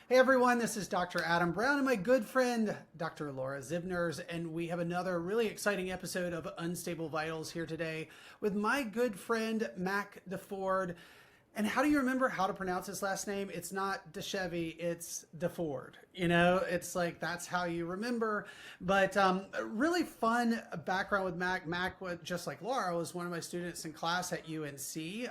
Hey everyone, this is Dr. Adam Brown and my good friend Dr. Laura Zibners, and we have another really exciting episode of Unstable Vitals here today with my good friend Mac Deford. And how do you remember how to pronounce his last name? It's not DeChevy, it's Deford. It's like that's how you remember. But a really fun background with Mac. Mac, just like Laura, was one of my students in class at UNC,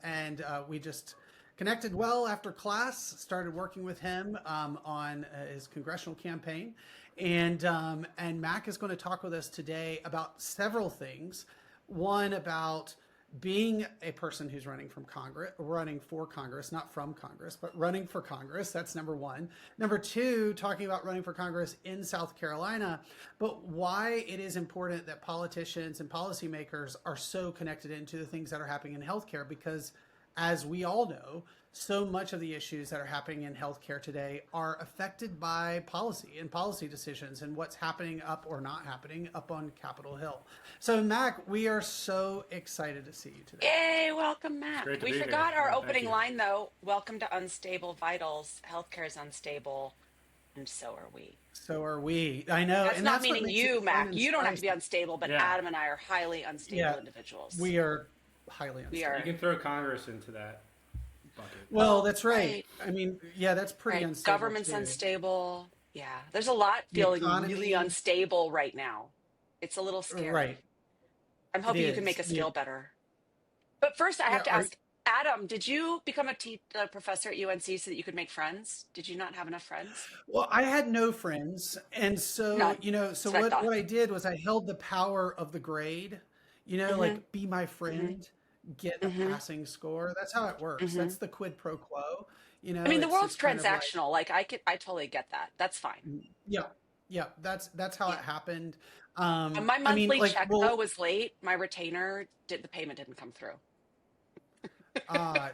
and we just connected well after class. Started working with him on his congressional campaign, and Mac is going to talk with us today about several things. One about being a person who's running for Congress, not from Congress, but running for Congress. That's number one. Number two, talking about running for Congress in South Carolina, but why it is important that politicians and policymakers are so connected into the things that are happening in healthcare, because as we all know, so much of the issues that are happening in healthcare today are affected by policy and policy decisions and what's happening up or not happening up on Capitol Hill. So, Mac, we are so excited to see you today. Yay, welcome, Matt. Great to We be forgot here. our Thank opening you. line, though. Welcome to Unstable Vitals. Healthcare is unstable, and so are we. So are we. I know. That's And not that's what meaning makes it you, fun Mac. and You don't have to be spicy. unstable, but Yeah, Adam and I are highly unstable Yeah, individuals. we are highly We unstable. you are, can throw Congress into that bucket. Well, well, that's right. right, I mean, yeah, that's pretty right. unstable Government's too. unstable. Yeah, there's a lot The feeling really economy, unstable right now. It's a little scary. right. I'm It hoping you can make is. us feel better. But first, I Yeah, have to ask, Adam, did you become a professor at UNC so that you could make friends? Did you not have enough friends? well, I had no friends, and so None. so That's what I what thought. I did was I held the power of the grade. Hmm. Like be my Hmm. friend, get a Hmm. passing score. That's how it works. Hmm. That's the quid pro quo. I mean, the It's world's kind of like transactional. Like I totally get that. That's fine. yeah, yeah. That's how it Yeah. happened. My I mean, monthly like, check though well, was late. My retainer did the payment didn't come through. Uh,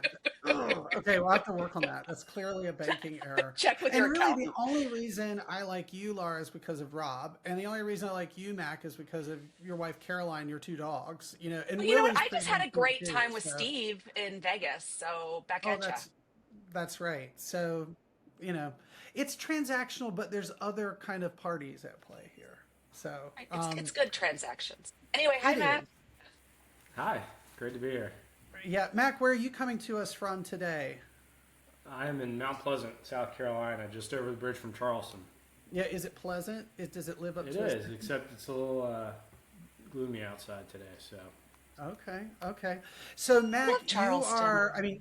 okay, we'll have to work on that. That's clearly a banking error. Check with And your really, the accountant. only reason I like you, Laura, is because of Rob. And the only reason I like you, Mac, is because of your wife, Caroline, your two dogs. And Well, you know what? Willie's I just had pretty a cute great too. time with So, Steve in Vegas. So back oh, at ya. that's right. So, you know, it's transactional, but there's other kind of parties at play here. So, Right. It's good transactions. Anyway, hi it Matt. is. Hi, great to be here. Yeah, Mac, where are you coming to us from today? I am in Mount Pleasant, South Carolina, just over the bridge from Charleston. Yeah, is it pleasant? Does it live up It to its? is, except it's a little gloomy outside today. So, Okay, okay. So, I Mac, love you Charleston. are, I mean,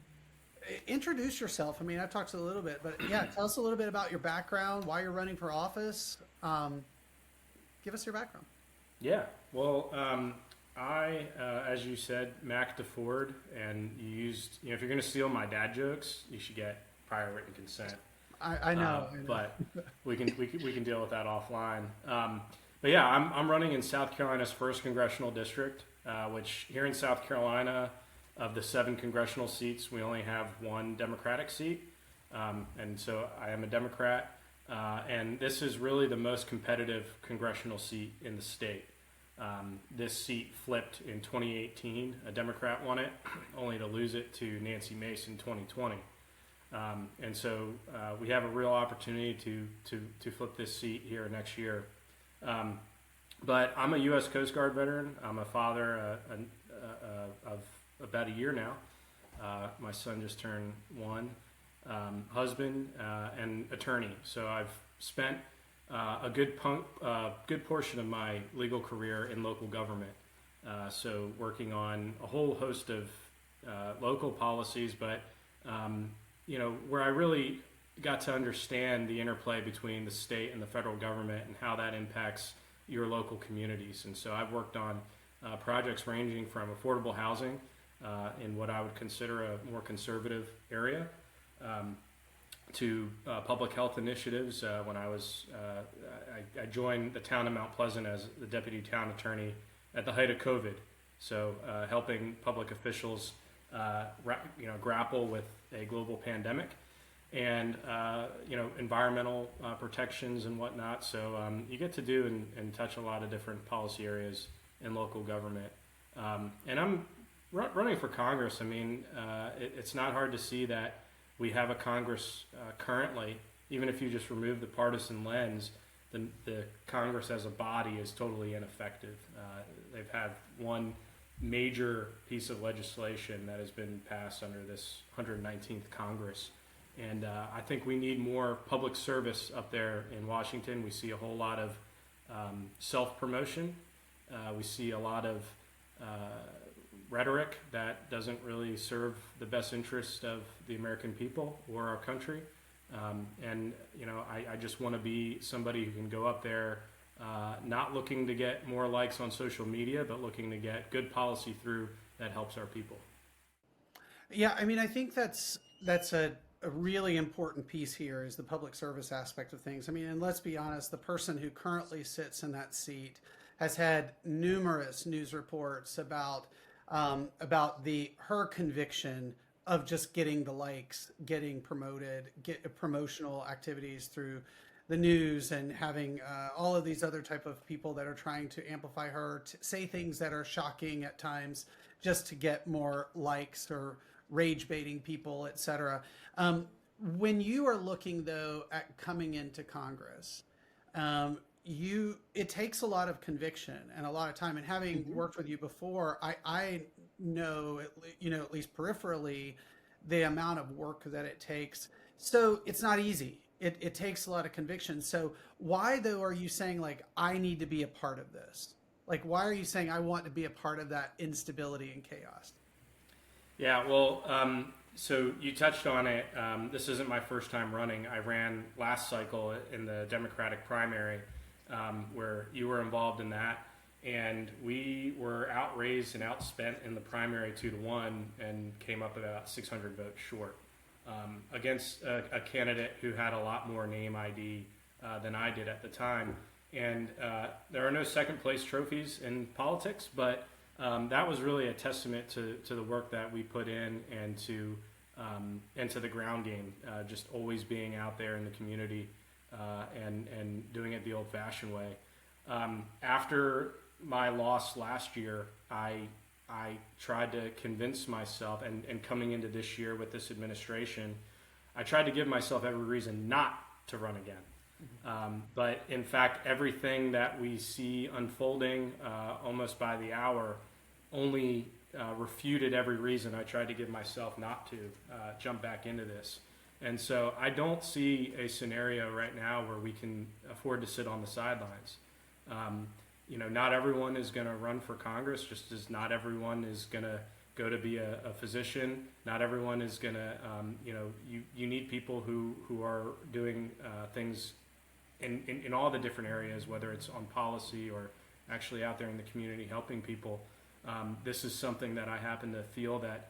introduce yourself. I mean, I've talked a little bit, but yeah, tell us a little bit about your background, why you're running for office. Give us your background. yeah. Well, as you said, Mac Deford, and you used, if you're going to steal my dad jokes, you should get prior written consent. I know, I know. But we can deal with that offline. But yeah, I'm running in South Carolina's first congressional district, which here in South Carolina, of the 7 congressional seats, we only have 1 Democratic seat, and so I am a Democrat. And this is really the most competitive congressional seat in the state. This seat flipped in 2018. A Democrat won it, only to lose it to Nancy Mace in 2020. And so we have a real opportunity to flip this seat here next year. But I'm a U.S. Coast Guard veteran. I'm a father of about a year now. My son just turned 1. Husband and attorney. So I've spent a good portion of my legal career in local government. So working on a whole host of local policies, but where I really got to understand the interplay between the state and the federal government and how that impacts your local communities. And so I've worked on projects ranging from affordable housing in what I would consider a more conservative area, to public health initiatives. When I joined the town of Mount Pleasant as the deputy town attorney at the height of COVID. So helping public officials, grapple with a global pandemic and environmental protections and whatnot. So you get to do and touch a lot of different policy areas in local government. And I'm running for Congress. I mean, it's not hard to see that we have a Congress currently even if you just remove the partisan lens, the Congress as a body is totally ineffective. They've had one major piece of legislation that has been passed under this 119th Congress. And I think we need more public service up there in Washington. We see a whole lot of self-promotion. We see a lot of rhetoric that doesn't really serve the best interest of the American people or our country. And, I just want to be somebody who can go up there, not looking to get more likes on social media, but looking to get good policy through that helps our people. Yeah, I mean, I think that's a really important piece here is the public service aspect of things. I mean, and let's be honest, the person who currently sits in that seat has had numerous news reports about her conviction of just getting the likes, getting promoted, get promotional activities through the news, and having all of these other type of people that are trying to amplify her, to say things that are shocking at times just to get more likes or rage baiting people, etc. When you are looking though at coming into Congress, it takes a lot of conviction and a lot of time. And having worked with you before, I know, at least peripherally, the amount of work that it takes. So it's not easy. It takes a lot of conviction. So why though are you saying like I need to be a part of this? Like why are you saying I want to be a part of that instability and chaos? Yeah, well, so you touched on it. This isn't my first time running. I ran last cycle in the Democratic primary, where you were involved in that. And we were outraised and outspent in the primary 2-1 and came up about 600 votes short against a candidate who had a lot more name ID than I did at the time. And there are no second place trophies in politics, but that was really a testament to the work that we put in and to the ground game, just always being out there in the community and doing it the old-fashioned way. After my loss last year, I tried to convince myself, and coming into this year with this administration, I tried to give myself every reason not to run again. But in fact, everything that we see unfolding almost by the hour only refuted every reason I tried to give myself not to jump back into this. And so I don't see a scenario right now where we can afford to sit on the sidelines. Not everyone is going to run for Congress, just as not everyone is going to go to be a physician. Not everyone is going to, you need people who are doing things in all the different areas, whether it's on policy or actually out there in the community helping people. This is something that I happen to feel that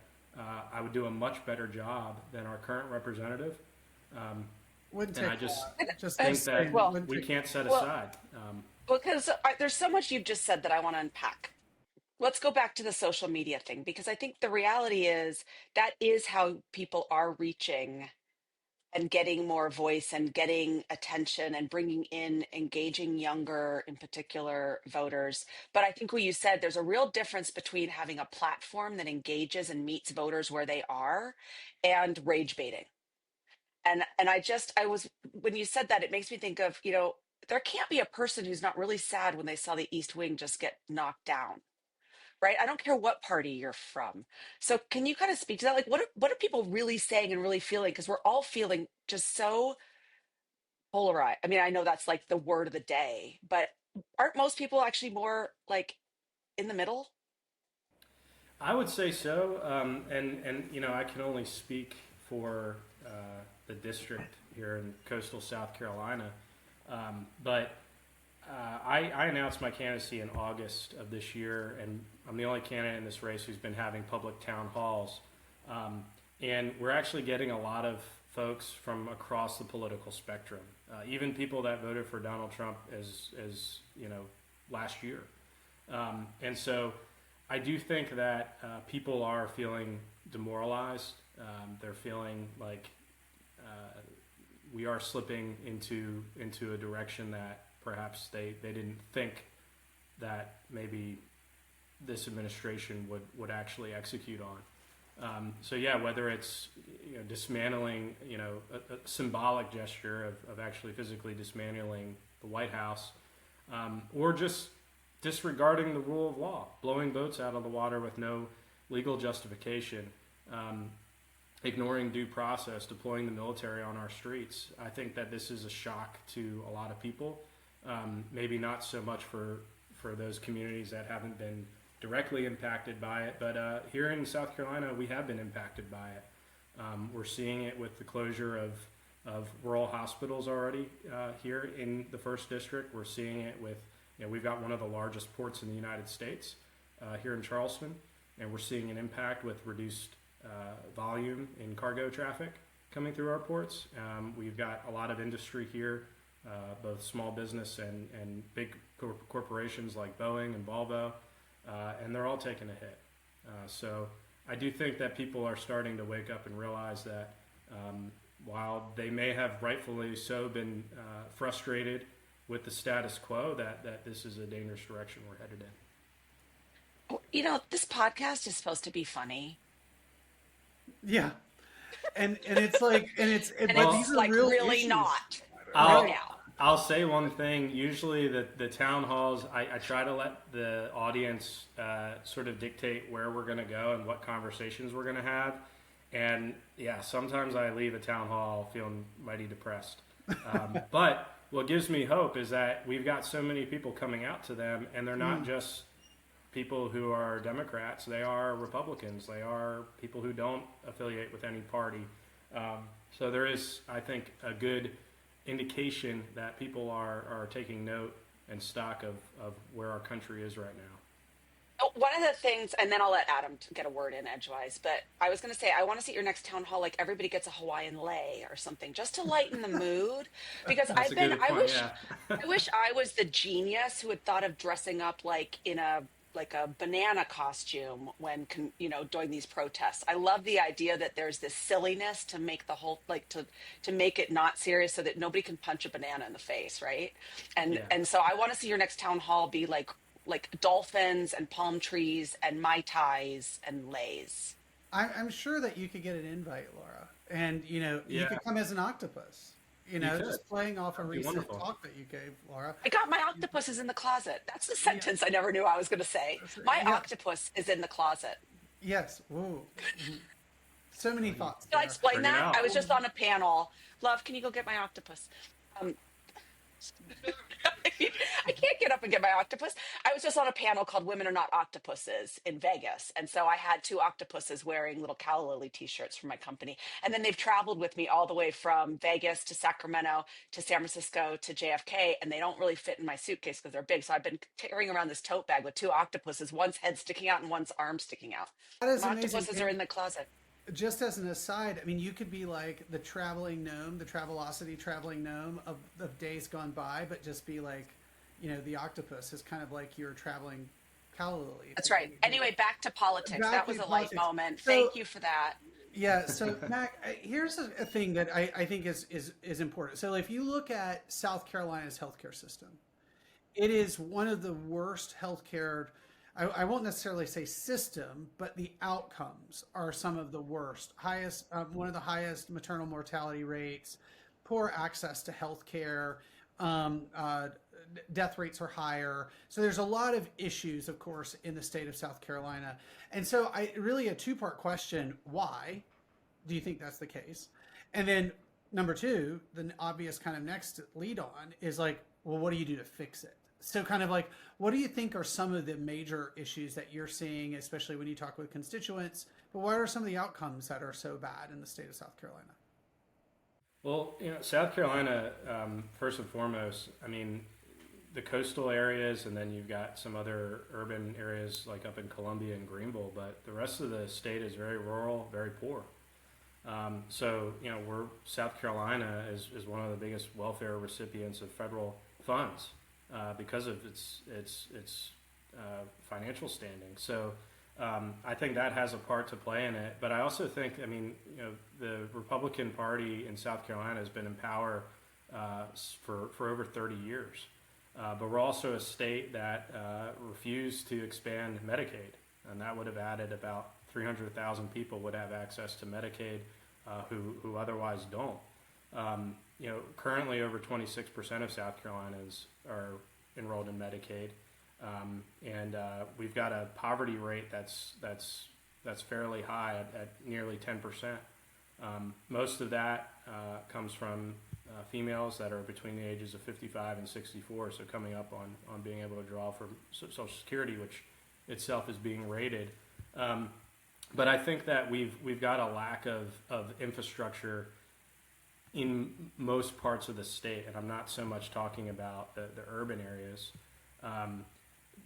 I would do a much better job than our current representative. And I just think that we can't set aside. Because there's so much you've just said that I want to unpack. Let's go back to the social media thing, because I think the reality is that is how people are reaching and getting more voice and getting attention and bringing in, engaging younger, in particular, voters. But I think what you said, there's a real difference between having a platform that engages and meets voters where they are and rage baiting. And when you said that, it makes me think of, there can't be a person who's not really sad when they saw the East Wing just get knocked down, right? I don't care what party you're from. So can you kind of speak to that? Like, what are people really saying and really feeling? Because we're all feeling just so polarized. I mean, I know that's like the word of the day, but aren't most people actually more like in the middle? I would say so. And I can only speak for the district here in coastal South Carolina. But I announced my candidacy in August of this year, and I'm the only candidate in this race who's been having public town halls. And we're actually getting a lot of folks from across the political spectrum, even people that voted for Donald Trump as last year. And so I do think that people are feeling demoralized. They're feeling like we are slipping into a direction that perhaps they didn't think that maybe this administration would actually execute So yeah, whether it's dismantling a symbolic gesture of actually physically dismantling the White House, or just disregarding the rule of law, blowing boats out of the water with no legal justification, ignoring due process, deploying the military on our streets. I think that this is a shock to a lot of people. Maybe not so much for those communities that haven't been directly impacted by it, but here in South Carolina, we have been impacted by it. We're seeing it with the closure of rural hospitals already here in the first district. We're seeing it with, we've got one of the largest ports in the United States here in Charleston, and we're seeing an impact with reduced volume in cargo traffic coming through our ports. We've got a lot of industry here, both small business and big corporations like Boeing and Volvo, and they're all taking a hit. So I do think that people are starting to wake up and realize that while they may have rightfully so been frustrated with the status quo, that this is a dangerous direction we're headed in. This podcast is supposed to be funny. Yeah. And it's like, And but it's these are like real really issues. not I'll, right now. I'll say one thing. Usually the town halls, I try to let the audience sort of dictate where we're going to go and what conversations we're going to have. And yeah, sometimes I leave a town hall feeling mighty depressed. But what gives me hope is that we've got so many people coming out to them, and they're not just people who are Democrats. They are Republicans. They are people who don't affiliate with any party. So there is, I think, a good indication that people are taking note and stock of where our country is right now. Oh, one of the things, and then I'll let Adam get a word in edgewise, but I was going to say, I want to see at your next town hall, like everybody gets a Hawaiian lei or something just to lighten the mood. Because That's a good point, I wish I was the genius who had thought of dressing up like in a banana costume when, during these protests. I love the idea that there's this silliness to make the whole, to make it not serious so that nobody can punch a banana in the face. Right. And so I want to see your next town hall be like dolphins and palm trees and Mai Tais and leis. I'm sure that you could get an invite, Laura, and you could come as an octopus. Just playing off a recent talk that you gave, Laura. I got my octopus is in the closet. That's the sentence I never knew I was going to say. My octopus is in the closet. Yes. Woo. So many thoughts. Did I explain that? I was just on a panel. Love, can you go get my octopus? I can't get up and get my octopus. I was just on a panel called Women Are Not Octopuses in Vegas. And so I had two octopuses wearing little calla lily t-shirts from my company. And then they've traveled with me all the way from Vegas to Sacramento to San Francisco to JFK. And they don't really fit in my suitcase because they're big. So I've been carrying around this tote bag with two octopuses, one's head sticking out and one's arm sticking out. That is My amazing. octopuses are in the closet. Just as an aside, I mean, you could be like the traveling gnome, the Travelocity traveling gnome of days gone by, but just be like, the octopus is kind of like your traveling calla lily. That's right. Anyway, back to politics. That was a light moment. Thank you for that. Yeah. So Mac, here's a thing that I think is important. So if you look at South Carolina's healthcare system, it is one of the worst healthcare. I won't necessarily say system, but the outcomes are some of the worst. One of the highest maternal mortality rates, poor access to health care, death rates are higher. So there's a lot of issues, of course, in the state of South Carolina. And so really a two-part question: why do you think that's the case? And then number two, the obvious kind of next lead on is like, well, what do you do to fix it? So kind of like, what do you think are some of the major issues that you're seeing, especially when you talk with constituents? But what are some of the outcomes that are so bad in the state of South Carolina? Well, South Carolina, first and foremost, I mean, the coastal areas, and then you've got some other urban areas like up in Columbia and Greenville, but the rest of the state is very rural, very poor. So, South Carolina is one of the biggest welfare recipients of federal funds. Because of its financial standing. So I think that has a part to play in it. But I also think, the Republican Party in South Carolina has been in power for over 30 years. But we're also a state that refused to expand Medicaid. And that would have added about 300,000 people would have access to Medicaid who otherwise don't. Currently over 26% of South Carolinians are enrolled in Medicaid, and we've got a poverty rate that's fairly high at nearly 10%. Most of that comes from females that are between the ages of 55 and 64, so coming up on being able to draw for Social Security, which itself is being rated. But I think that we've got a lack of infrastructure in most parts of the state, and I'm not so much talking about the urban areas,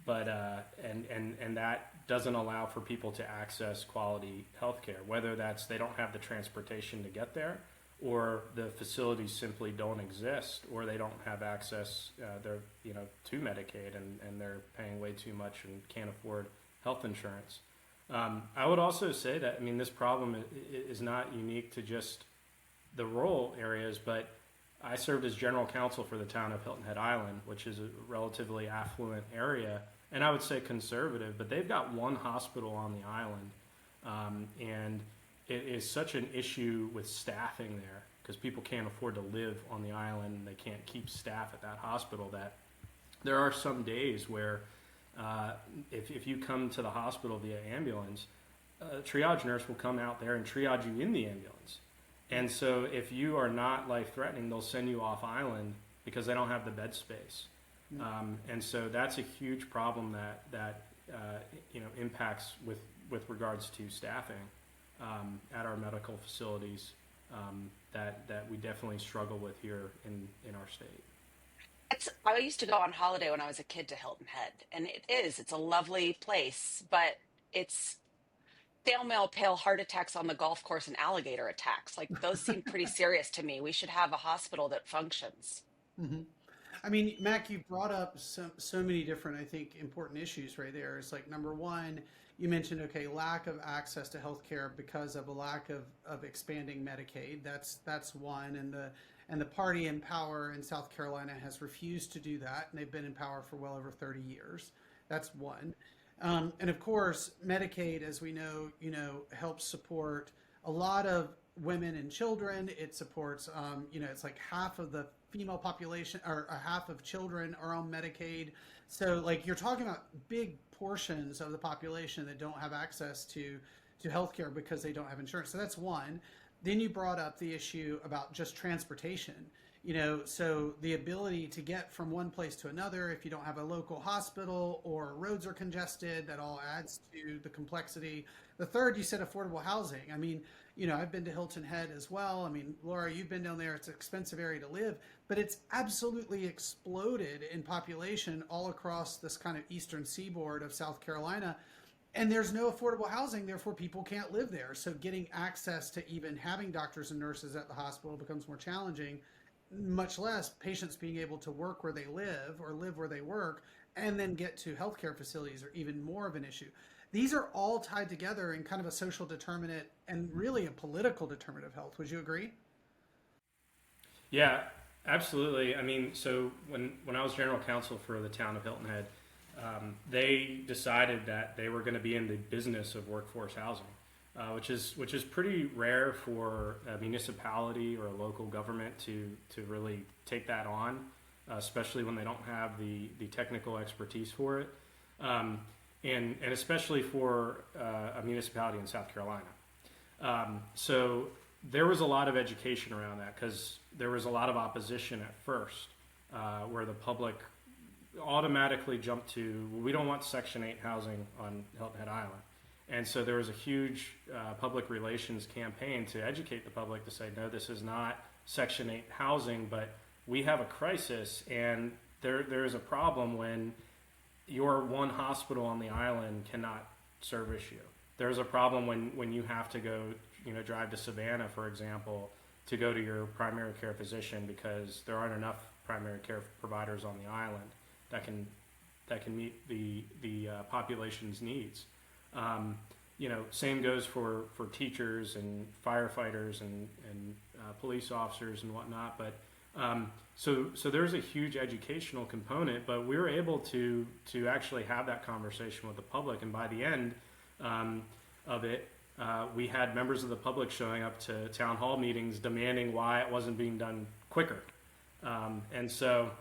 but that doesn't allow for people to access quality health care, whether that's they don't have the transportation to get there, or the facilities simply don't exist, or they don't have access to Medicaid and they're paying way too much and can't afford health insurance. I would also say that, I mean, this problem is not unique to just the rural areas, but I served as general counsel for the town of Hilton Head Island, which is a relatively affluent area, and I would say conservative, but they've got one hospital on the island, and it is such an issue with staffing there because people can't afford to live on the island and they can't keep staff at that hospital, that there are some days where if you come to the hospital via ambulance, a triage nurse will come out there and triage you in the ambulance. And so if you are not life-threatening, they'll send you off island because they don't have the bed space. And so that's a huge problem that impacts with regards to staffing at our medical facilities that we definitely struggle with here in our state. I used to go on holiday when I was a kid to Hilton Head, and it's a lovely place, but it's snail mail pale heart attacks on the golf course and alligator attacks. Like, those seem pretty serious to me. We should have a hospital that functions. Hmm. I mean, Mac, you brought up so many different, I think, important issues right there. It's like, number one, you mentioned, okay, lack of access to healthcare because of a lack of expanding Medicaid. That's one, and the party in power in South Carolina has refused to do that, and they've been in power for well over 30 years. That's one. And of course, Medicaid, as we know, helps support a lot of women and children. It supports, it's like half of the female population, or half of children are on Medicaid. So, like, you're talking about big portions of the population that don't have access to healthcare because they don't have insurance. So that's one. Then you brought up the issue about just transportation. So the ability to get from one place to another, if you don't have a local hospital or roads are congested, that all adds to the complexity. The third, you said affordable housing. I mean, I've been to Hilton Head as well. I mean, Laura, you've been down there. It's an expensive area to live, but it's absolutely exploded in population all across this kind of eastern seaboard of South Carolina. And there's no affordable housing, therefore people can't live there. So getting access to even having doctors and nurses at the hospital becomes more challenging, much less patients being able to work where they live or live where they work and then get to healthcare facilities are even more of an issue. These are all tied together in kind of a social determinant and really a political determinant of health. Would you agree? Yeah, absolutely. I mean, so when I was general counsel for the town of Hilton Head, they decided that they were going to be in the business of workforce housing, which is pretty rare for a municipality or a local government to really take that on, especially when they don't have the technical expertise for it, and especially for a municipality in South Carolina. So there was a lot of education around that because there was a lot of opposition at first, where the public automatically jumped to, well, we don't want Section 8 housing on Hilton Head Island. And so there was a huge public relations campaign to educate the public to say, no, this is not Section 8 housing, but we have a crisis, and there is a problem when your one hospital on the island cannot service you. There's a problem when you have to go, drive to Savannah, for example, to go to your primary care physician because there aren't enough primary care providers on the island that can meet the population's needs. Same goes for teachers and firefighters and police officers and whatnot. But so there's a huge educational component, but we were able to actually have that conversation with the public. And by the end, of it, we had members of the public showing up to town hall meetings demanding why it wasn't being done quicker. And so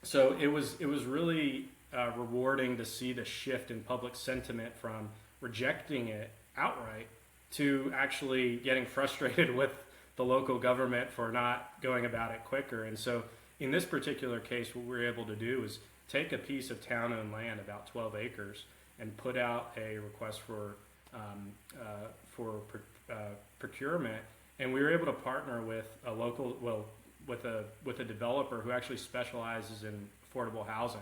it was really rewarding to see the shift in public sentiment from rejecting it outright to actually getting frustrated with the local government for not going about it quicker. And so in this particular case, what we were able to do is take a piece of town-owned land, about 12 acres, and put out a request for procurement. And we were able to partner with a local, with a developer who actually specializes in affordable housing.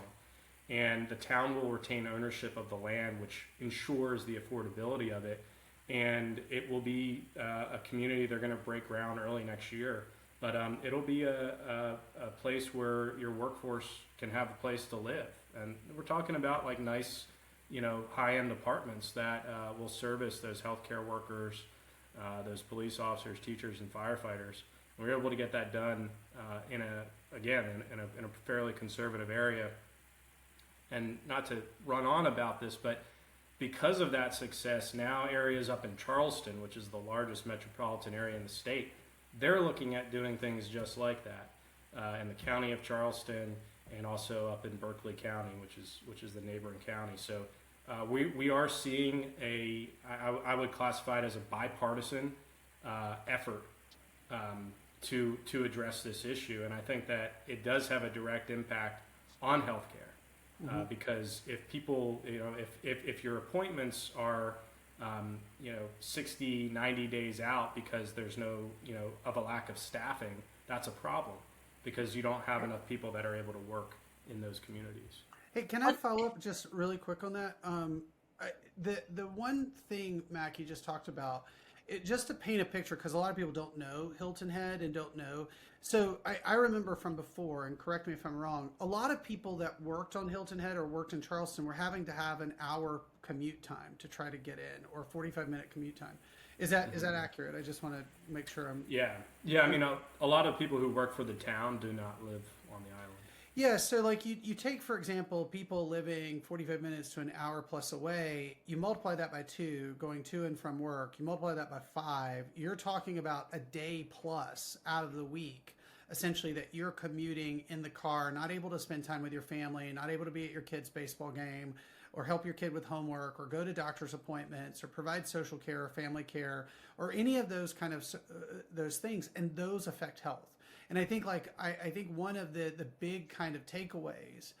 And the town will retain ownership of the land, which ensures the affordability of it. And it will be a community. They're going to break ground early next year. But it'll be a place where your workforce can have a place to live. And we're talking about like nice, high-end apartments that will service those healthcare workers, those police officers, teachers, and firefighters. And we were able to get that done in a fairly conservative area. And not to run on about this, but because of that success, now areas up in Charleston, which is the largest metropolitan area in the state, they're looking at doing things just like that in the county of Charleston, and also up in Berkeley County, which is the neighboring county. So we are seeing I would classify it as a bipartisan effort to address this issue, and I think that it does have a direct impact on healthcare. Because if people, if your appointments are, 60, 90 days out because there's no, of a lack of staffing, that's a problem because you don't have enough people that are able to work in those communities. Hey, can I follow up just really quick on that? The one thing, Mac, you just talked about, just to paint a picture, because a lot of people don't know Hilton Head and don't know. So I remember from before, and correct me if I'm wrong, a lot of people that worked on Hilton Head or worked in Charleston were having to have an hour commute time to try to get in, or 45-minute commute time. Is that accurate? I just want to make sure I'm... Yeah. I mean, a lot of people who work for the town do not live on the island. Yeah, so like you take, for example, people living 45 minutes to an hour plus away, you multiply that by 2, going to and from work, you multiply that by 5, you're talking about a day plus out of the week, essentially, that you're commuting in the car, not able to spend time with your family, not able to be at your kid's baseball game, or help your kid with homework, or go to doctor's appointments, or provide social care or family care, or any of those kind of those things, and those affect health. And I think I think one of the big kind of takeaways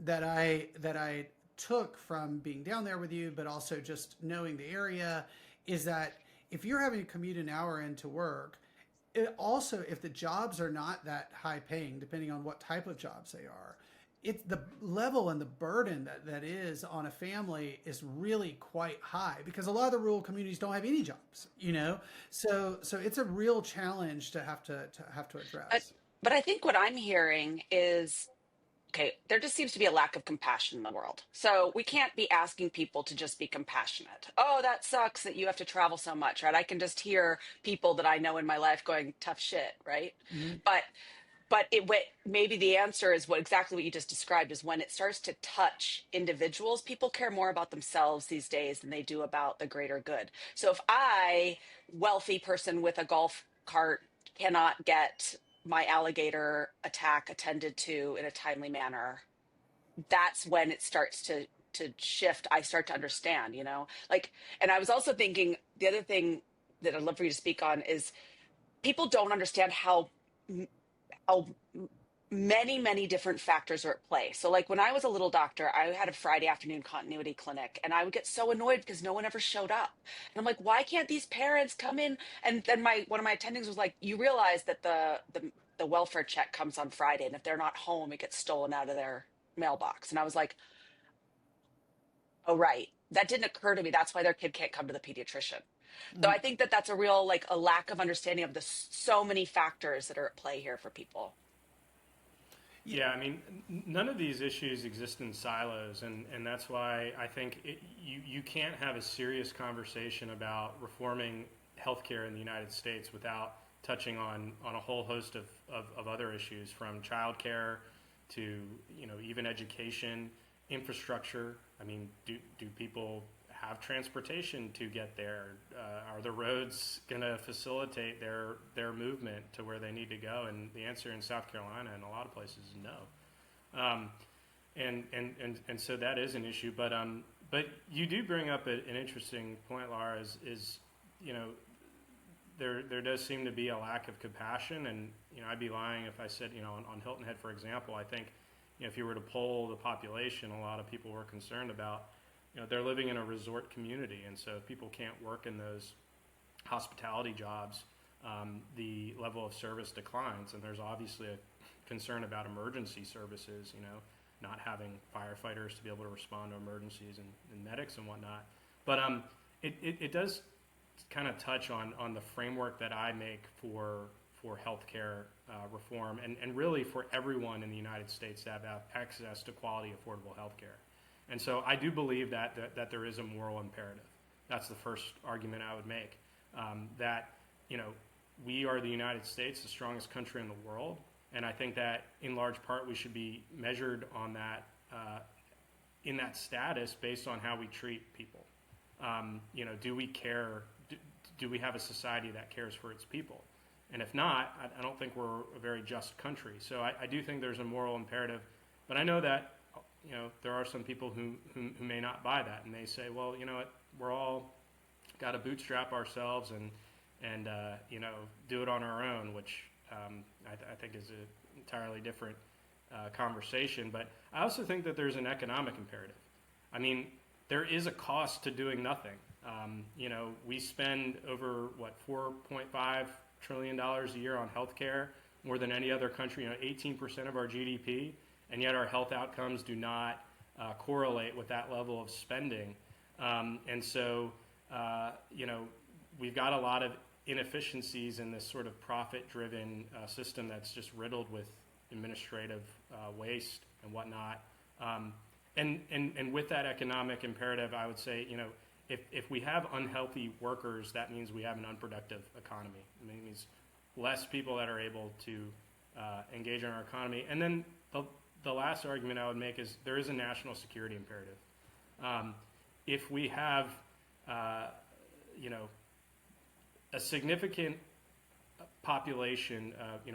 that I took from being down there with you, but also just knowing the area, is that if you're having to commute an hour into work, it also, if the jobs are not that high paying, depending on what type of jobs they are, it's the level and the burden that is on a family is really quite high, because a lot of the rural communities don't have any jobs, so it's a real challenge to have to address. But I think what I'm hearing is, okay, there just seems to be a lack of compassion in the world. So we can't be asking people to just be compassionate. Oh, that sucks that you have to travel so much, right? I can just hear people that I know in my life going, tough shit, right? Mm-hmm. But maybe the answer is exactly what you just described, is when it starts to touch individuals, people care more about themselves these days than they do about the greater good. So if I, wealthy person with a golf cart, cannot get my alligator attack attended to in a timely manner, that's when it starts to shift. I start to understand, and I was also thinking the other thing that I'd love for you to speak on is people don't understand how many different factors are at play. So like when I was a little doctor, I had a Friday afternoon continuity clinic, and I would get so annoyed because no one ever showed up. And I'm like, why can't these parents come in? And then one of my attendings was like, you realize that the welfare check comes on Friday, and if they're not home, it gets stolen out of their mailbox. And I was like, oh, right. That didn't occur to me. That's why their kid can't come to the pediatrician. So I think that that's a real, a lack of understanding of the so many factors that are at play here for people. Yeah, I mean, none of these issues exist in silos, and that's why I think you can't have a serious conversation about reforming healthcare in the United States without touching on a whole host of other issues, from childcare to even education, infrastructure. I mean, do people have transportation to get there? Are the roads going to facilitate their movement to where they need to go? And the answer in South Carolina and a lot of places is no. And so that is an issue. But you do bring up an interesting point, Laura. Is there does seem to be a lack of compassion, and I'd be lying if I said on Hilton Head, for example, I think if you were to poll the population, a lot of people were concerned about they're living in a resort community, and so if people can't work in those hospitality jobs, the level of service declines, and there's obviously a concern about emergency services, not having firefighters to be able to respond to emergencies and medics and whatnot. But it does kind of touch on the framework that I make for healthcare reform and really for everyone in the United States to have access to quality, affordable healthcare. And so I do believe that there is a moral imperative. That's the first argument I would make. That we are the United States, the strongest country in the world, and I think that in large part we should be measured on that in that status based on how we treat people. Do we care? Do we have a society that cares for its people? And if not, I don't think we're a very just country. So I do think there's a moral imperative, but I know that there are some people who may not buy that, and they say, well, what, we're all got to bootstrap ourselves and do it on our own, which I think is an entirely different conversation. But I also think that there's an economic imperative. I mean, there is a cost to doing nothing. We spend over $4.5 trillion a year on healthcare, more than any other country. 18% of our GDP, and yet our health outcomes do not correlate with that level of spending. And so, we've got a lot of inefficiencies in this sort of profit-driven system that's just riddled with administrative waste and whatnot. And with that economic imperative, I would say, if we have unhealthy workers, that means we have an unproductive economy. It means less people that are able to engage in our economy. And then the last argument I would make is there is a national security imperative. If we have, a significant population,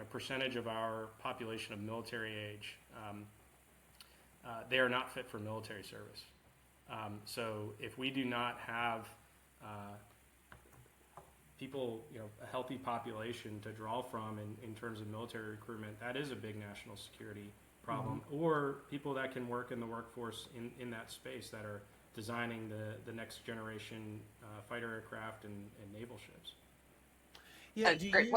percentage of our population of military age, they are not fit for military service. So if we do not have people, a healthy population to draw from in terms of military recruitment, that is a big national security problem. Mm-hmm. Or people that can work in the workforce in that space that are designing the next generation fighter aircraft and naval ships. Yeah, great.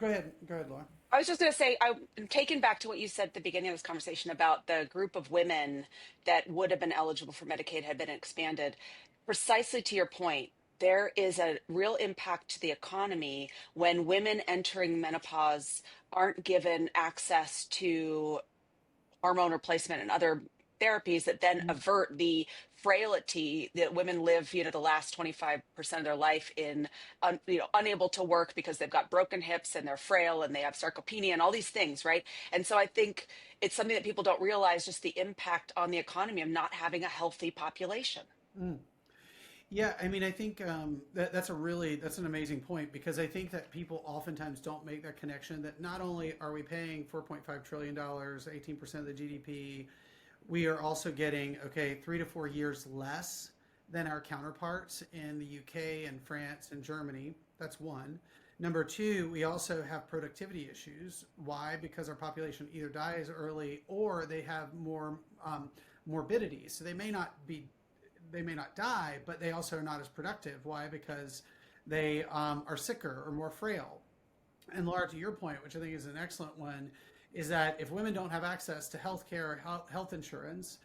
Go ahead, Laura. I was just going to say, I'm taken back to what you said at the beginning of this conversation about the group of women that would have been eligible for Medicaid had been expanded. Precisely to your point, there is a real impact to the economy when women entering menopause aren't given access to hormone replacement and other therapies that then avert the frailty that women live, the last 25% of their life in, unable to work because they've got broken hips and they're frail and they have sarcopenia and all these things, right? And so I think it's something that people don't realize, just the impact on the economy of not having a healthy population. Mm. Yeah, I mean, I think that's an amazing point, because I think that people oftentimes don't make that connection that not only are we paying $4.5 trillion, 18% of the GDP, we are also getting, 3 to 4 years less than our counterparts in the UK and France and Germany. That's one. Number two, we also have productivity issues. Why? Because our population either dies early or they have more morbidity. So they may not die, but they also are not as productive. Why? Because they are sicker or more frail. And Laura, to your point, which I think is an excellent one, is that if women don't have access to health care, health insurance,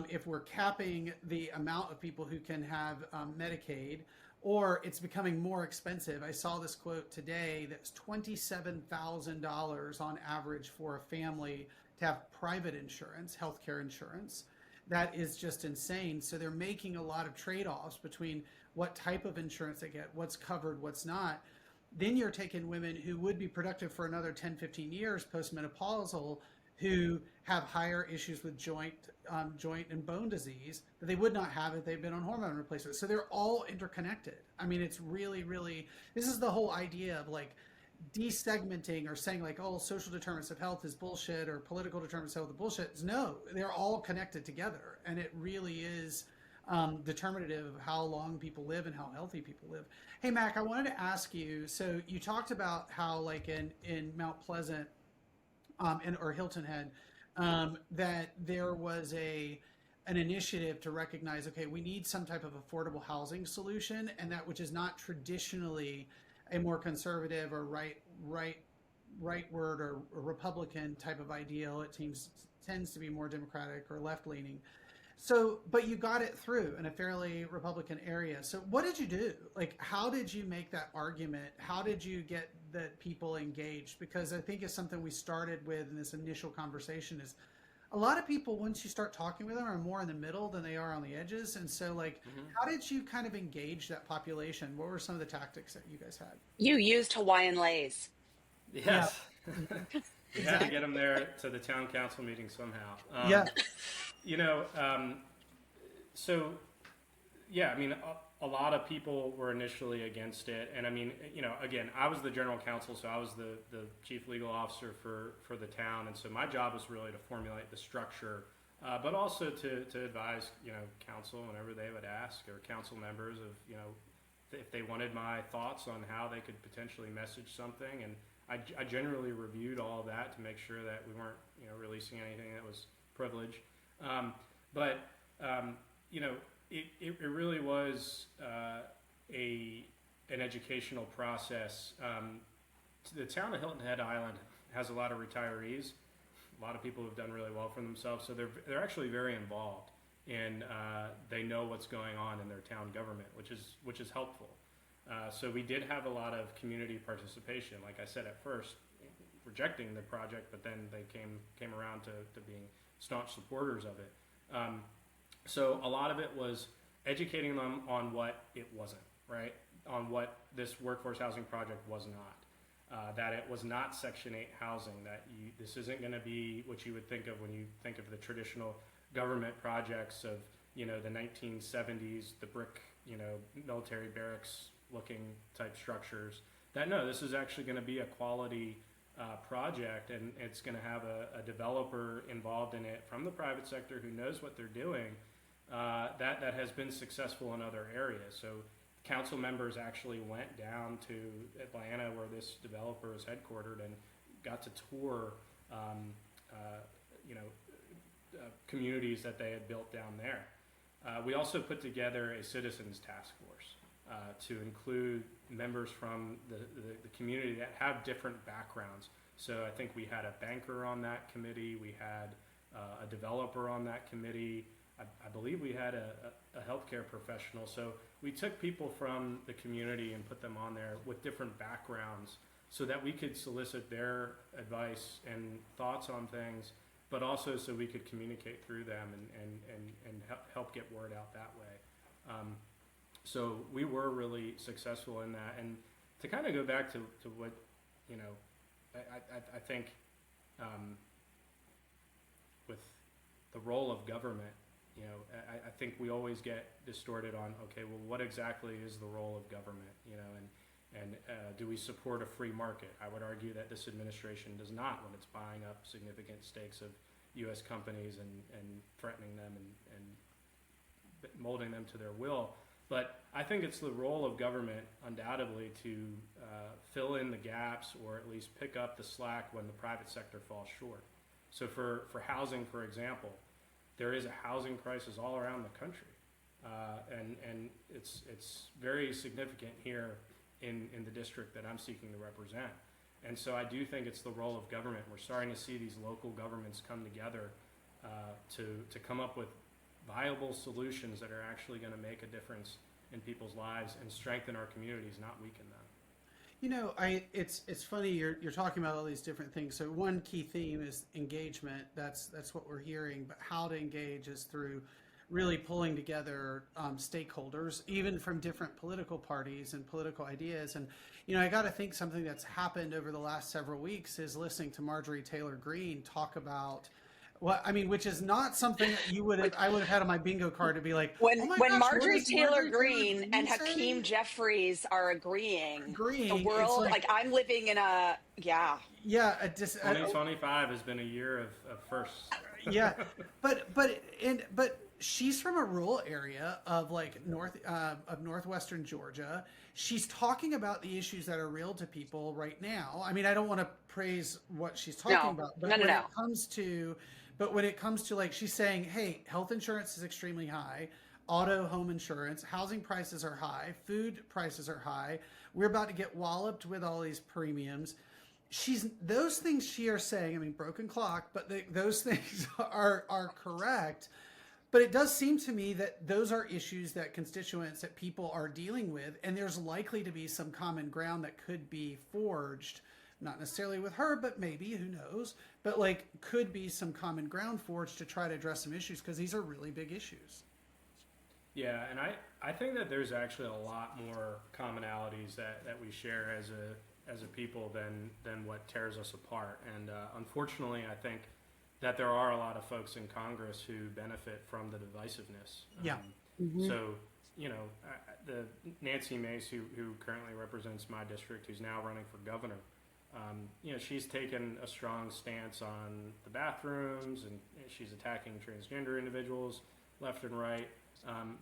if we're capping the amount of people who can have Medicaid, or it's becoming more expensive. I saw this quote today that's $27,000 on average for a family to have private insurance, healthcare insurance. That is just insane. So they're making a lot of trade-offs between what type of insurance they get, what's covered, what's not. Then you're taking women who would be productive for another 10, 15 years postmenopausal, who have higher issues with joint and bone disease that they would not have if they've been on hormone replacement. So they're all interconnected. I mean, it's really, really, this is the whole idea of like desegmenting or saying like, oh, social determinants of health is bullshit or political determinants of health is bullshit. No, they're all connected together. And it really is determinative of how long people live and how healthy people live. Hey, Mac, I wanted to ask you, so you talked about how like in Mount Pleasant or Hilton Head, that there was an initiative to recognize, okay, we need some type of affordable housing solution, and that which is not traditionally a more conservative or rightward or Republican type of ideal. It tends to be more Democratic or left leaning. So, but you got it through in a fairly Republican area. So, what did you do? Like, how did you make that argument? How did you get the people engaged? Because I think it's something we started with in this initial conversation is a lot of people, once you start talking with them, are more in the middle than they are on the edges. And so, like, how did you kind of engage that population? What were some of the tactics that you guys had? You used Hawaiian lays. Yes. Yeah. We had to get them there to the town council meeting somehow. Yeah. You know, so yeah, I mean, a lot of people were initially against it. And I mean, you know, again, I was the general counsel, so I was the chief legal officer for the town. And so my job was really to formulate the structure, but also to advise, you know, council whenever they would ask, or council members of, you know, if they wanted my thoughts on how they could potentially message something. And I generally reviewed all of that to make sure that we weren't, you know, releasing anything that was privilege. But you know, it really was an educational process. The town of Hilton Head Island has a lot of retirees. A lot of people who've done really well for themselves, so they're actually very involved, and they know what's going on in their town government, which is helpful. So we did have a lot of community participation. Like I said at first, rejecting the project, but then they came around to being staunch supporters of it. So a lot of it was educating them on what it wasn't, right? On what this workforce housing project was not. That it was not Section 8 housing, that this isn't going to be what you would think of when you think of the traditional government projects of, you know, the 1970s, the brick, you know, military barracks looking type structures. That no, this is actually going to be a quality project, and it's going to have a developer involved in it from the private sector who knows what they're doing, that has been successful in other areas. So council members actually went down to Atlanta, where this developer is headquartered, and got to tour communities that they had built down there. We also put together a citizens task force to include members from the community that have different backgrounds. So I think we had a banker on that committee, we had a developer on that committee, I believe we had a healthcare professional. So we took people from the community and put them on there with different backgrounds so that we could solicit their advice and thoughts on things, but also so we could communicate through them and help get word out that way. So we were really successful in that. And to kind of go back to what, you know, I think with the role of government, you know, I think we always get distorted on, okay, well, what exactly is the role of government, you know, and do we support a free market? I would argue that this administration does not, when it's buying up significant stakes of U.S. companies and threatening them and molding them to their will. But I think it's the role of government, undoubtedly, to fill in the gaps or at least pick up the slack when the private sector falls short. So for housing, for example, there is a housing crisis all around the country. And it's very significant here in the district that I'm seeking to represent. And so I do think it's the role of government. We're starting to see these local governments come together to come up with viable solutions that are actually going to make a difference in people's lives and strengthen our communities, not weaken them. You know, it's funny you're talking about all these different things. So one key theme is engagement. That's what we're hearing. But how to engage is through really pulling together stakeholders, even from different political parties and political ideas. And, I got to think something that's happened over the last several weeks is listening to Marjorie Taylor Greene talk about which is not something that I would have had on my bingo card to be like, oh my When gosh, what Marjorie does Taylor Marjorie Taylor Greene and Greene Hakeem say? Jeffries are agreeing, the Agreeing, it's world, like, like I'm living in a, yeah. yeah, 2025 has been a year of firsts. yeah, but she's from a rural area of like northwestern Georgia. She's talking about the issues that are real to people right now. I mean, I don't want to praise what she's talking No, about, no, but no, no. when it comes to like, she's saying, hey, health insurance is extremely high. Auto, home insurance, housing prices are high, food prices are high. We're about to get walloped with all these premiums. Those things she are saying, I mean, broken clock, but those things are correct. But it does seem to me that those are issues that constituents, that people are dealing with, and there's likely to be some common ground that could be forged, not necessarily with her, but maybe, who knows, but like could be some common ground forged to try to address some issues, because these are really big issues. Yeah, and I think that there's actually a lot more commonalities that we share as a people than what tears us apart. And unfortunately, I think that there are a lot of folks in Congress who benefit from the divisiveness. Yeah. So, the Nancy Mace, who currently represents my district, who's now running for governor, she's taken a strong stance on the bathrooms, and she's attacking transgender individuals left and right.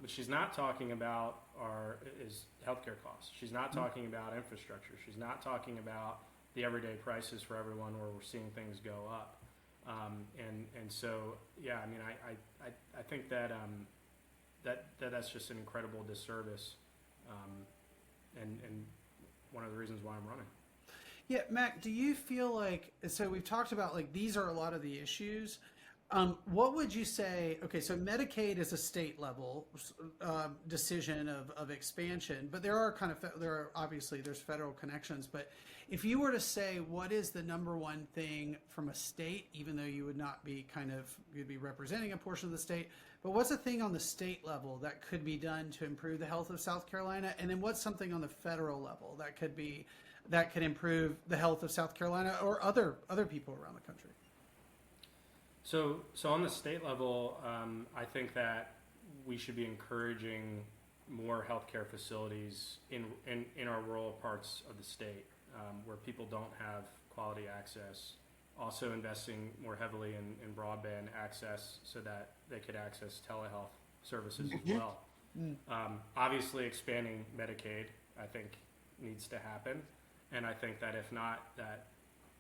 But she's not talking about is healthcare costs. She's not talking about infrastructure. She's not talking about the everyday prices for everyone, where we're seeing things go up. And so, yeah, I mean, I think that that's just an incredible disservice, and one of the reasons why I'm running. Yeah, Mac, do you feel like, so we've talked about like these are a lot of the issues. What would you say? Okay, so Medicaid is a state level decision of expansion, but there's federal connections. But if you were to say what is the number one thing from a state, even though you would not be you'd be representing a portion of the state, but what's a thing on the state level that could be done to improve the health of South Carolina, and then what's something on the federal level that could improve the health of South Carolina or other people around the country? So on the state level, I think that we should be encouraging more healthcare facilities in our rural parts of the state, where people don't have quality access. Also investing more heavily in broadband access so that they could access telehealth services as well. Obviously, expanding Medicaid, I think, needs to happen. And I think that if not, that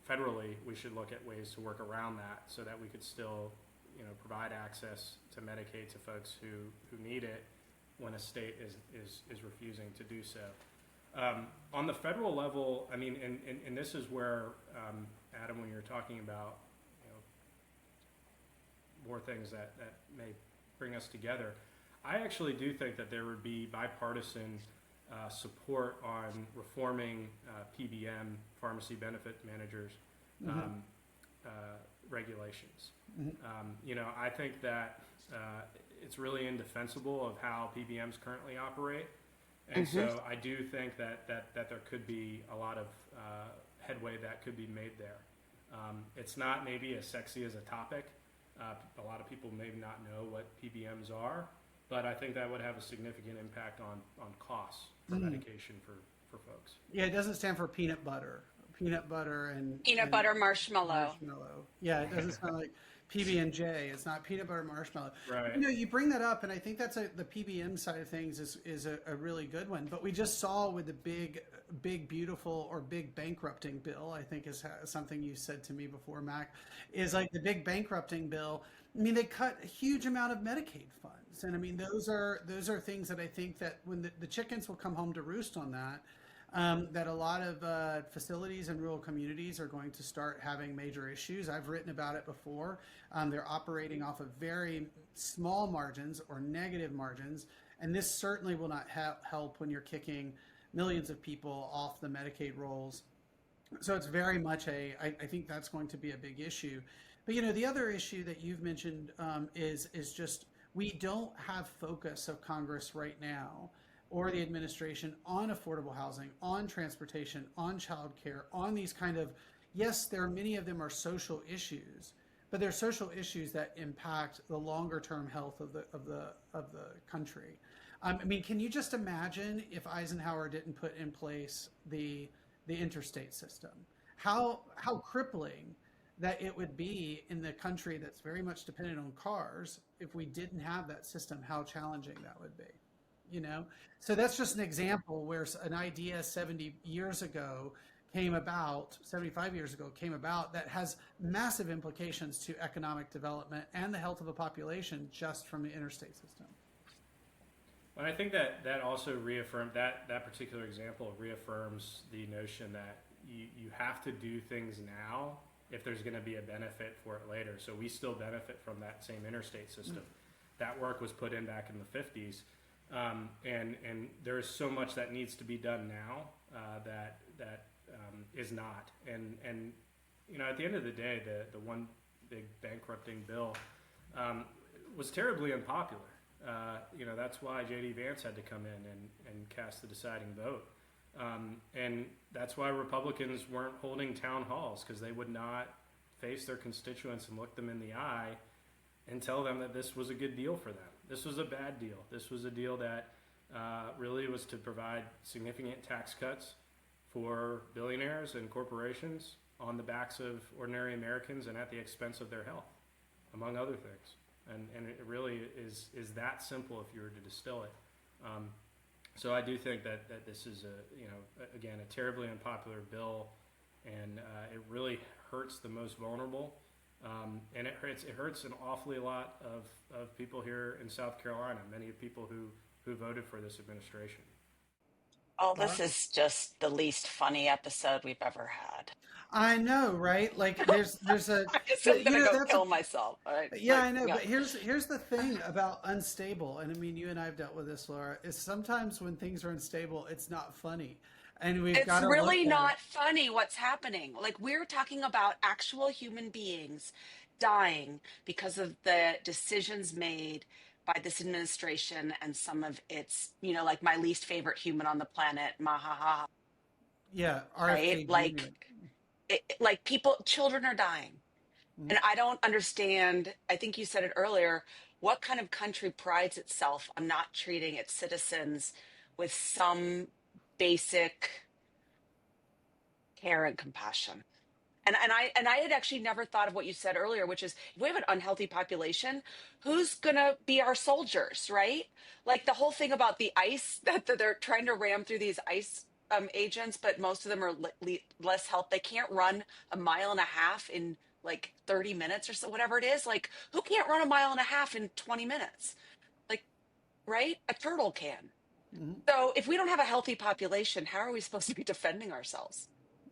federally, we should look at ways to work around that so that we could still, provide access to Medicaid to folks who need it when a state is refusing to do so. On the federal level, I mean, and this is where, Adam, when you're talking about, more things that may bring us together, I actually do think that there would be bipartisan support on reforming PBM, pharmacy benefit managers, regulations. I think that it's really indefensible of how PBMs currently operate. And so I do think that there could be a lot of headway that could be made there. It's not maybe as sexy as a topic. A lot of people may not know what PBMs are, but I think that would have a significant impact on costs for medication for folks. Yeah, it doesn't stand for peanut butter. Peanut butter and Butter marshmallow. Yeah, it doesn't sound like PB&J. It's not peanut butter marshmallow. Right. You bring that up, and I think that's the PBM side of things is a really good one. But we just saw with the big beautiful or big bankrupting bill, I think is something you said to me before, Mac, is like the big bankrupting bill. I mean, they cut a huge amount of Medicaid funds, and I mean those are things that I think that when the chickens will come home to roost on that. That a lot of facilities in rural communities are going to start having major issues. I've written about it before. They're operating off of very small margins or negative margins, and this certainly will not help when you're kicking millions of people off the Medicaid rolls. So it's very much I think that's going to be a big issue. But the other issue that you've mentioned is just we don't have focus of Congress right now or the administration on affordable housing, on transportation, on childcare, on these kind of, yes, there are many of them are social issues, but they're social issues that impact the longer term health of the country. I mean, can you just imagine if Eisenhower didn't put in place the interstate system? How crippling that it would be in the country that's very much dependent on cars if we didn't have that system, how challenging that would be, you know? So that's just an example where an idea 70 years ago came about, 75 years ago came about, that has massive implications to economic development and the health of a population just from the interstate system. And I think that also reaffirmed, that particular example reaffirms the notion that you have to do things now if there's going to be a benefit for it later. So we still benefit from that same interstate system. That work was put in back in the 50s. And there's so much that needs to be done now that is not. And you know, at the end of the day, the one big bankrupting bill was terribly unpopular. You know, that's why J.D. Vance had to come in and cast the deciding vote. And that's why Republicans weren't holding town halls, because they would not face their constituents and look them in the eye and tell them that this was a good deal for them. This was a bad deal. This was a deal that really was to provide significant tax cuts for billionaires and corporations on the backs of ordinary Americans and at the expense of their health, among other things. And it really is that simple if you were to distill it. So I do think that this is again, a terribly unpopular bill, and it really hurts the most vulnerable, and it hurts an awfully lot of people here in South Carolina. Many people who voted for this administration. Oh, this is just the least funny episode we've ever had. I know, right? Like there's a I guess I'm gonna go kill myself. Right? Yeah, I know. Yeah. But here's the thing about unstable, and I mean, you and I have dealt with this, Laura. Is sometimes when things are unstable, it's not funny, and it's really not funny what's happening. Like, we're talking about actual human beings dying because of the decisions made by this administration and some of its, like my least favorite human on the planet, Mahaha. Yeah, right? Like children are dying. Mm-hmm. And I don't understand. I think you said it earlier. What kind of country prides itself on not treating its citizens with some basic care and compassion? And I had actually never thought of what you said earlier, which is if we have an unhealthy population, who's going to be our soldiers, right? Like the whole thing about the ice that they're trying to ram through these ice agents, but most of them are less health. They can't run a mile and a half in like 30 minutes or so, whatever it is. Like, who can't run a mile and a half in 20 minutes? Like, right? A turtle can. Mm-hmm. So if we don't have a healthy population, how are we supposed to be defending ourselves?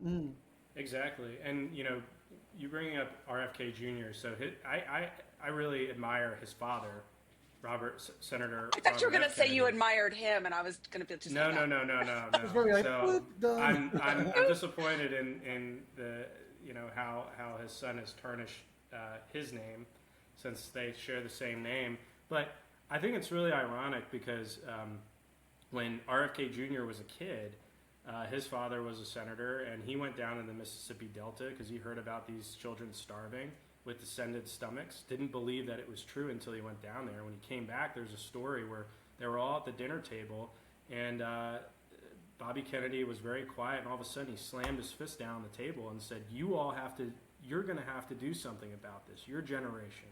Mm. Exactly. And, you bringing up RFK Jr., so I really admire his father, Senator. I thought you were going to say you admired him, and I was going to be just No. So I'm disappointed in the how his son has tarnished his name, since they share the same name. But I think it's really ironic because when RFK Jr. was a kid, his father was a senator, and he went down in the Mississippi Delta because he heard about these children starving with distended stomachs. Didn't believe that it was true until he went down there. When he came back, there's a story where they were all at the dinner table, and Bobby Kennedy was very quiet, and all of a sudden he slammed his fist down on the table and said, you're going to have to do something about this, your generation.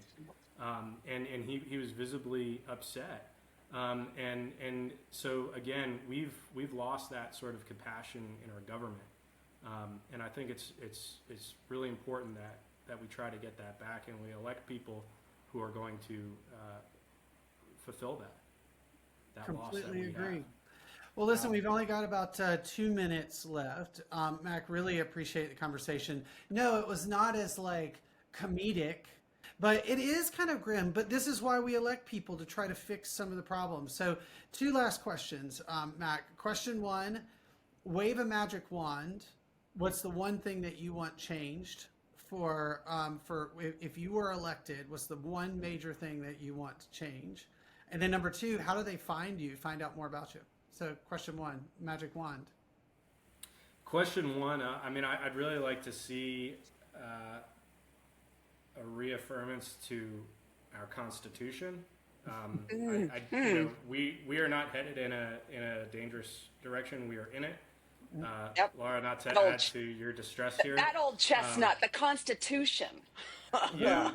And he was visibly upset. And so again, we've lost that sort of compassion in our government, and I think it's really important that we try to get that back, and we elect people who are going to fulfill that loss that we agree. Have. Well, listen, we've only got about 2 minutes left. Mac, really appreciate the conversation. No, it was not as comedic. But it is kind of grim, but this is why we elect people, to try to fix some of the problems. So 2 last questions, Mac. Question 1, wave a magic wand. What's the one thing that you want changed for if you were elected, what's the one major thing that you want to change? And then number two, how do they find out more about you? So question one, magic wand. Question one, I'd really like to see a reaffirmance to our Constitution. We are not headed in a dangerous direction. We are in it. Yep. Laura, not to add to your distress here. That old chestnut, the Constitution. Yeah.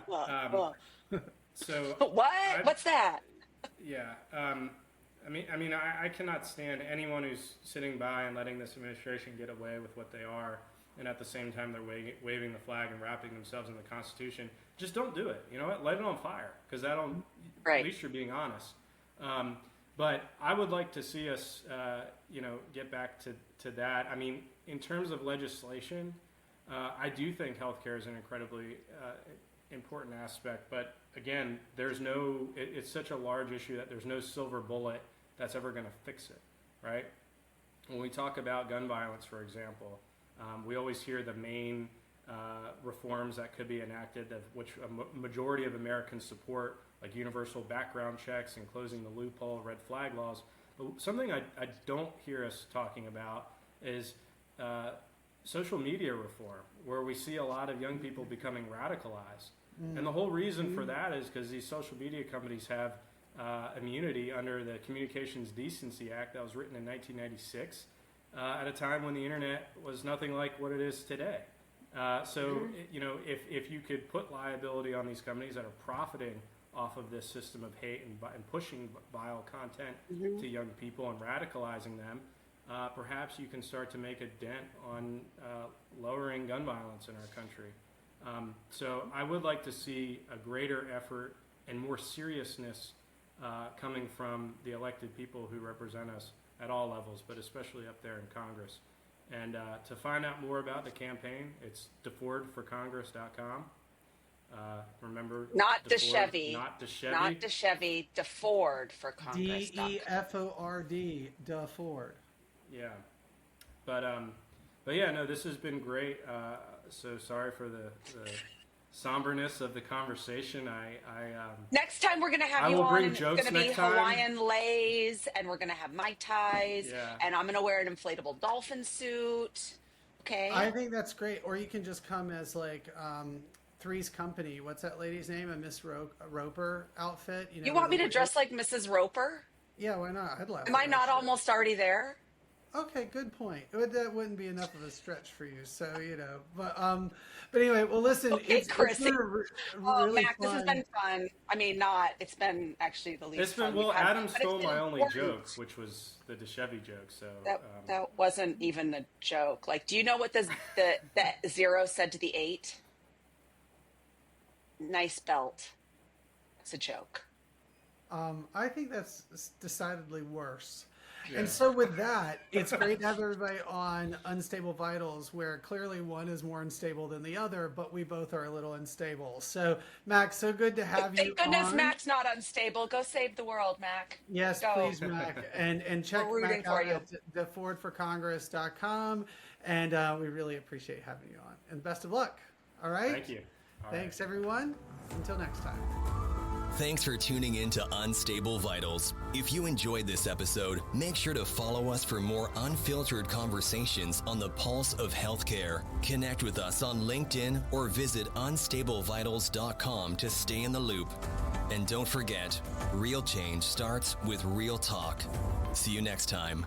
So what? What's that? Yeah. I cannot stand anyone who's sitting by and letting this administration get away with what they are, and at the same time they're waving the flag and wrapping themselves in the Constitution. Just don't do it. You know what? Light it on fire, because that'll, right. At least you're being honest. But I would like to see us, get back to that. I mean, in terms of legislation, I do think healthcare is an incredibly important aspect. But again, it's such a large issue that there's no silver bullet that's ever going to fix it, right? When we talk about gun violence, for example, we always hear the main reforms that could be enacted, which a majority of Americans support, like universal background checks and closing the loophole, red flag laws. But something I don't hear us talking about is social media reform, where we see a lot of young people becoming radicalized. And the whole reason for that is because these social media companies have immunity under the Communications Decency Act that was written in 1996 at a time when the internet was nothing like what it is today. If you could put liability on these companies that are profiting off of this system of hate and pushing vile content to young people and radicalizing them, perhaps you can start to make a dent on lowering gun violence in our country. So I would like to see a greater effort and more seriousness coming from the elected people who represent us at all levels, but especially up there in Congress. And to find out more about the campaign, it's defordforcongress.com. Remember, not Deford, DeChevy, not DeChevy, not DeChevy, Deford for Congress. DEFORD, Deford. Yeah, but yeah, no, this has been great. So sorry for the somberness of the conversation. Next time we're gonna have you on, and it's gonna be Hawaiian leis, and we're gonna have Mai Tais, and I'm gonna wear an inflatable dolphin suit. Okay. I think that's great. Or you can just come as like Three's Company. What's that lady's name? A Miss Roper outfit. You want me to dress like Mrs. Roper? Yeah, why not? I'd laugh. Am I not almost already there? Okay, good point. That wouldn't be enough of a stretch for you, so But anyway, well, listen. Okay, it's been really Mac, fun. this has been fun. I mean, it's been actually the least fun. Adam stole my only joke, which was the DeChevy joke. So that wasn't even a joke. Like, do you know what the 0 said to the 8? Nice belt. It's a joke. I think that's decidedly worse. Yeah. And so with that, it's great to have everybody on Unstable Vitals, where clearly one is more unstable than the other, but we both are a little unstable. So, Mac, so good to have you on. Thank goodness Mac's not unstable. Go save the world, Mac. Yes, please, Mac. And check Mac out at defordforcongress.com. And we really appreciate having you on. And best of luck. All right? Thank you. Thanks, everyone. Until next time. Thanks for tuning in to Unstable Vitals. If you enjoyed this episode, make sure to follow us for more unfiltered conversations on the pulse of healthcare. Connect with us on LinkedIn or visit unstablevitals.com to stay in the loop. And don't forget, real change starts with real talk. See you next time.